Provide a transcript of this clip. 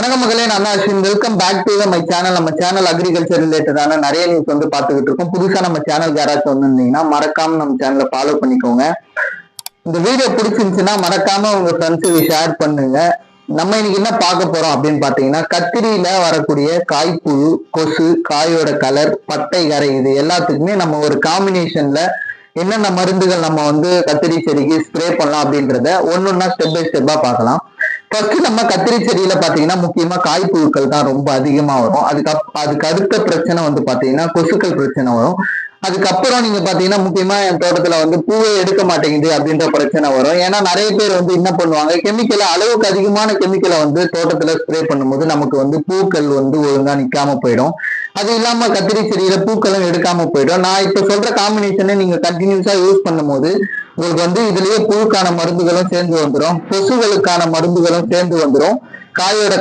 வணக்கம் மகளே, நான் தான் Ashwin. Welcome back to my channel. நம்ம சேனல் அக்ரிகல்ச்சர் ரிலேட்டடான நிறைய நியூஸ் வந்து பார்த்துக்கிட்டு இருக்கோம். புதுசா நம்ம சேனலுக்கு யாராச்சும் வந்திருந்தீங்கன்னா மறக்காம நம்ம சேனலை ஃபாலோ பண்ணிக்கோங்க. இந்த வீடியோ பிடிச்சிருந்துச்சுன்னா மறக்காம உங்க ஃப்ரெண்ட்ஸுக்கு ஷேர் பண்ணுங்க. நம்ம இன்னைக்கு என்ன பார்க்க போறோம் அப்படின்னு பாத்தீங்கன்னா, கத்திரியில வரக்கூடிய காய்ப்புழு, கொசு, காயோட கலர், பட்டை கரை, இது எல்லாத்துக்குமே நம்ம ஒரு காம்பினேஷன்ல என்னென்ன மருந்துகள் நம்ம வந்து கத்திரி செடிக்கு ஸ்ப்ரே பண்ணலாம் அப்படின்றத ஒன்னொன்னா ஸ்டெப் பை ஸ்டெப்பா பார்க்கலாம். ஃபர்ஸ்ட் நம்ம கத்திரி செடியில பாத்தீங்கன்னா முக்கியமா காய்ப்புழுக்கள் தான் ரொம்ப அதிகமா வரும். அதுக்கு அடுத்த பிரச்சனை வந்து பாத்தீங்கன்னா கொசுக்கள் பிரச்சனை வரும். அதுக்கப்புறம் நீங்க பாத்தீங்கன்னா முக்கியமா என் தோட்டத்துல வந்து பூவே எடுக்க மாட்டேங்குது அப்படின்ற பிரச்சனை வரும். ஏன்னா நிறைய பேர் வந்து என்ன பண்ணுவாங்க, கெமிக்கலை, அளவுக்கு அதிகமான கெமிக்கலை வந்து தோட்டத்துல ஸ்ப்ரே பண்ணும்போது நமக்கு வந்து பூக்கள் வந்து ஒழுங்கா நிக்காம போயிடும். அது இல்லாம கத்திரி செடியில பூக்களும் எடுக்காம போயிடும். நான் இப்ப சொல்ற காம்பினேஷனை நீங்க கண்டினியூஸா யூஸ் பண்ணும்போது உங்களுக்கு வந்து இதுலயே புழுக்கான மருந்துகளும் சேர்ந்து வந்துடும், கொசுகளுக்கான மருந்துகளும் சேர்ந்து வந்துடும், காயோட